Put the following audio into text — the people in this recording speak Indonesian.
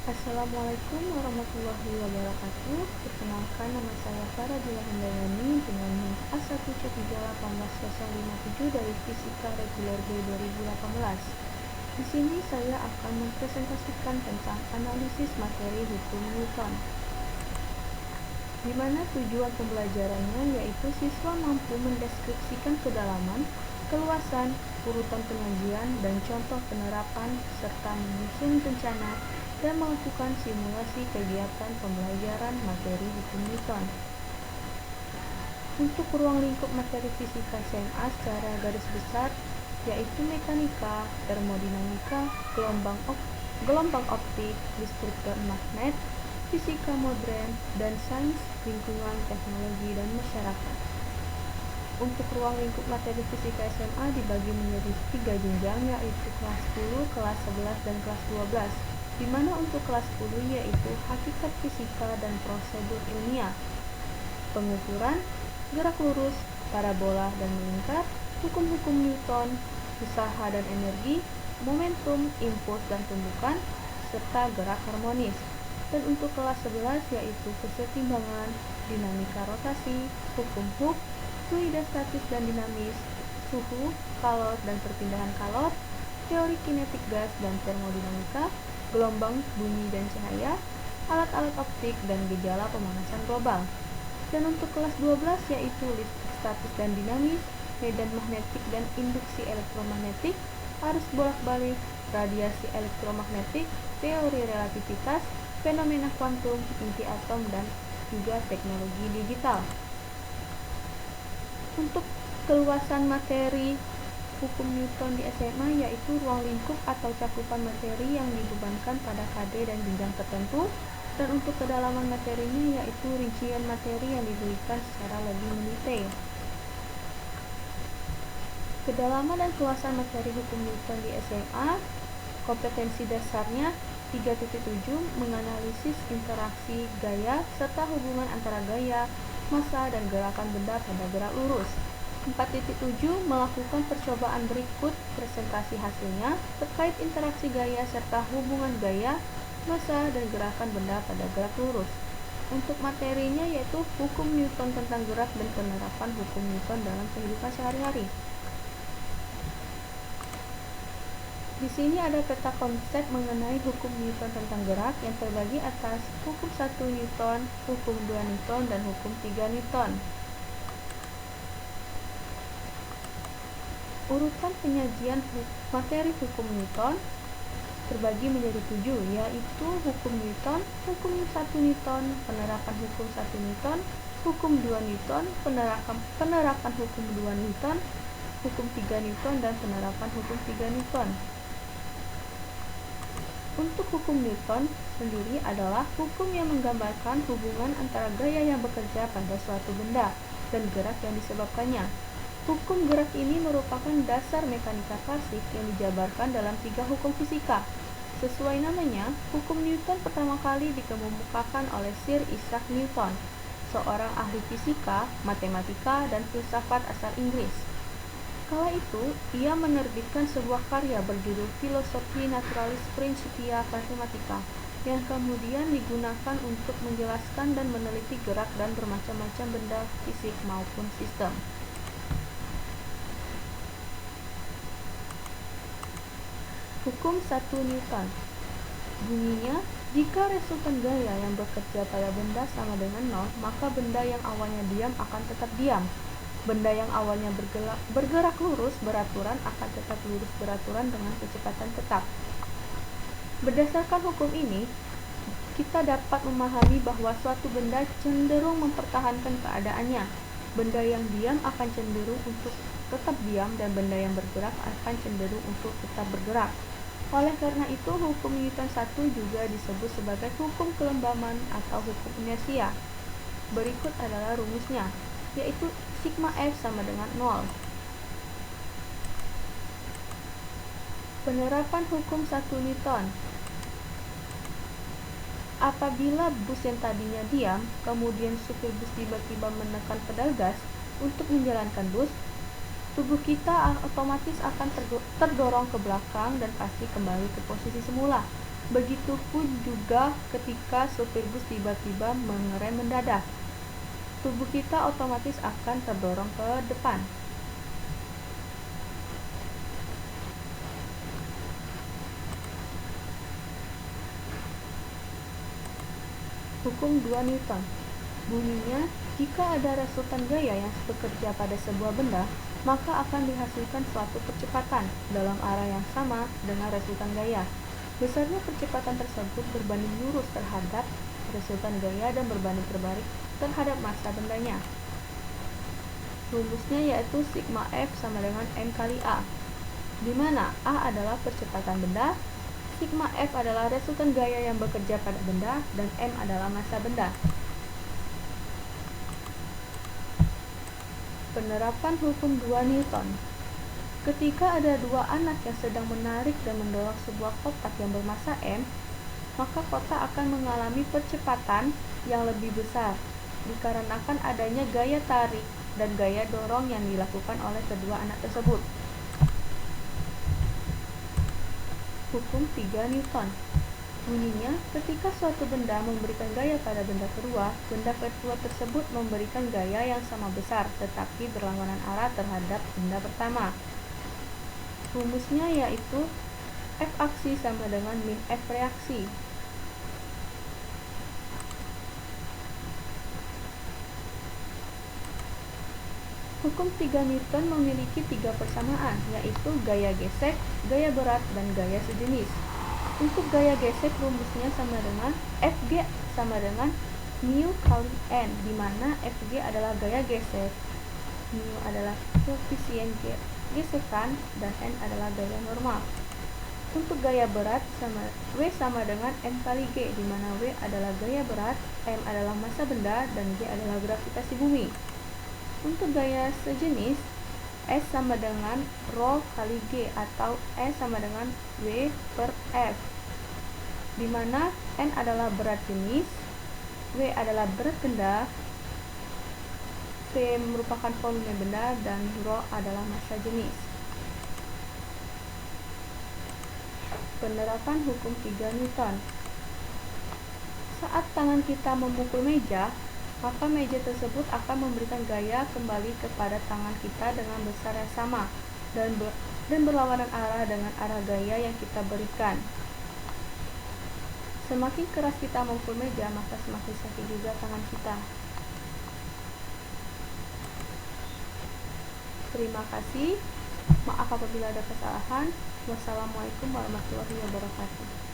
Assalamualaikum warahmatullahi wabarakatuh. Perkenalkan, nama saya Farah Handayani dengan NIM A1C381857 dari Fisika Reguler B 2018. Di sini saya akan mempresentasikan tentang analisis materi hukum Newton, di mana tujuan pembelajarannya yaitu siswa mampu mendeskripsikan kedalaman, keluasan, urutan penyajian, dan contoh penerapan, serta menyusun rencana dan melakukan simulasi kegiatan pembelajaran materi hukum Newton. Untuk ruang lingkup materi fisika SMA secara garis besar yaitu mekanika, termodinamika, gelombang optik, listrik dan magnet, fisika modern, dan sains lingkungan, teknologi, dan masyarakat. Untuk ruang lingkup materi fisika SMA dibagi menjadi 3 jenjang, yaitu kelas 10, kelas 11, dan kelas 12, di mana untuk kelas 10 yaitu hakikat fisika dan prosedur ilmiah, pengukuran, gerak lurus, parabola dan melingkar, hukum-hukum Newton, usaha dan energi, momentum, impuls dan tumbukan, serta gerak harmonis. Dan untuk kelas 11 yaitu kesetimbangan, dinamika rotasi, hukum Hooke, fluida statis dan dinamis, suhu, kalor dan perpindahan kalor, teori kinetik gas dan termodinamika, gelombang, bunyi dan cahaya, alat-alat optik dan gejala pemanasan global. Dan untuk kelas 12 yaitu listrik statis dan dinamis, medan magnetik dan induksi elektromagnetik, arus bolak-balik, radiasi elektromagnetik, teori relativitas, fenomena kuantum, inti atom, dan juga teknologi digital. Untuk keluasan materi hukum Newton di SMA yaitu ruang lingkup atau cakupan materi yang dibebankan pada KD dan jenjang tertentu, dan untuk kedalaman materinya yaitu rincian materi yang diberikan secara lebih mendetail. Kedalaman dan keluasan materi hukum Newton di SMA, kompetensi dasarnya 3.7 menganalisis interaksi gaya serta hubungan antara gaya, massa, dan gerakan benda pada gerak lurus. 4.7 melakukan percobaan berikut presentasi hasilnya terkait interaksi gaya serta hubungan gaya, massa, dan gerakan benda pada gerak lurus. Untuk materinya yaitu hukum Newton tentang gerak dan penerapan hukum Newton dalam kehidupan sehari-hari. Di sini ada peta konsep mengenai hukum Newton tentang gerak yang terbagi atas hukum 1 Newton, hukum 2 Newton, dan hukum 3 Newton. Urutan penyajian materi hukum Newton terbagi menjadi 7, yaitu hukum Newton, hukum 1 Newton, penerapan hukum 1 Newton, hukum 2 Newton, penerapan hukum 2 Newton, hukum 3 Newton, dan penerapan hukum 3 Newton. Untuk hukum Newton sendiri adalah hukum yang menggambarkan hubungan antara gaya yang bekerja pada suatu benda dan gerak yang disebabkannya. Hukum gerak ini merupakan dasar mekanika klasik yang dijabarkan dalam 3 hukum fisika. Sesuai namanya, hukum Newton pertama kali dikemukakan oleh Sir Isaac Newton, seorang ahli fisika, matematika, dan filsafat asal Inggris. Kala itu, ia menerbitkan sebuah karya berjudul Filosofi Naturalis Principia Mathematica, yang kemudian digunakan untuk menjelaskan dan meneliti gerak dan bermacam-macam benda fisik maupun sistem. Hukum 1 Newton. Bunyinya, jika resultan gaya yang bekerja pada benda sama dengan 0, maka benda yang awalnya diam akan tetap diam. Benda yang awalnya bergerak lurus beraturan akan tetap lurus beraturan dengan kecepatan tetap. Berdasarkan hukum ini, kita dapat memahami bahwa suatu benda cenderung mempertahankan keadaannya. Benda yang diam akan cenderung untuk tetap diam, dan benda yang bergerak akan cenderung untuk tetap bergerak. Oleh karena itu, hukum Newton 1 juga disebut sebagai hukum kelembaban atau hukum inersia. Berikut adalah rumusnya, yaitu sigma F sama dengan 0. Penerapan hukum 1 Newton. Apabila bus yang tadinya diam, kemudian supir bus tiba-tiba menekan pedal gas untuk menjalankan bus, tubuh kita otomatis akan terdorong ke belakang dan pasti kembali ke posisi semula. Begitupun juga ketika sopir bus tiba-tiba mengerem mendadak, tubuh kita otomatis akan terdorong ke depan. Hukum 2 Newton. Bunyinya, jika ada resultan gaya yang bekerja pada sebuah benda, maka akan dihasilkan suatu percepatan dalam arah yang sama dengan resultan gaya. Besarnya percepatan tersebut berbanding lurus terhadap resultan gaya dan berbanding terbalik terhadap massa bendanya. Rumusnya yaitu sigma F sama dengan M kali A, di mana A adalah percepatan benda, sigma F adalah resultan gaya yang bekerja pada benda, dan M adalah massa benda. Penerapan hukum 2 Newton. Ketika ada dua anak yang sedang menarik dan mendorong sebuah kotak yang bermassa M, maka kotak akan mengalami percepatan yang lebih besar dikarenakan adanya gaya tarik dan gaya dorong yang dilakukan oleh kedua anak tersebut. Hukum 3 Newton. Bunyinya, ketika suatu benda memberikan gaya pada benda kedua tersebut memberikan gaya yang sama besar tetapi berlawanan arah terhadap benda pertama. Rumusnya yaitu F aksi sama dengan min F reaksi. Hukum 3 Newton memiliki 3 persamaan, yaitu gaya gesek, gaya berat, dan gaya sejenis. Untuk gaya gesek rumusnya sama dengan Fg sama dengan mu kali N, di mana Fg adalah gaya gesek, mu adalah koefisien gesekan, dan N adalah gaya normal. Untuk gaya berat W sama dengan M kali G, di mana W adalah gaya berat, M adalah massa benda, dan G adalah gravitasi bumi. Untuk gaya sejenis, S sama dengan Rho kali G atau S sama dengan W per F, di mana N adalah berat jenis, W adalah berat benda, P merupakan volume benda, dan Rho adalah massa jenis. Penerapan hukum 3 Newton. Saat tangan kita memukul meja, maka meja tersebut akan memberikan gaya kembali kepada tangan kita dengan besar yang sama dan berlawanan arah dengan arah gaya yang kita berikan. Semakin keras kita memukul meja, maka semakin sakit juga tangan kita. Terima kasih. Maaf apabila ada kesalahan. Wassalamualaikum warahmatullahi wabarakatuh.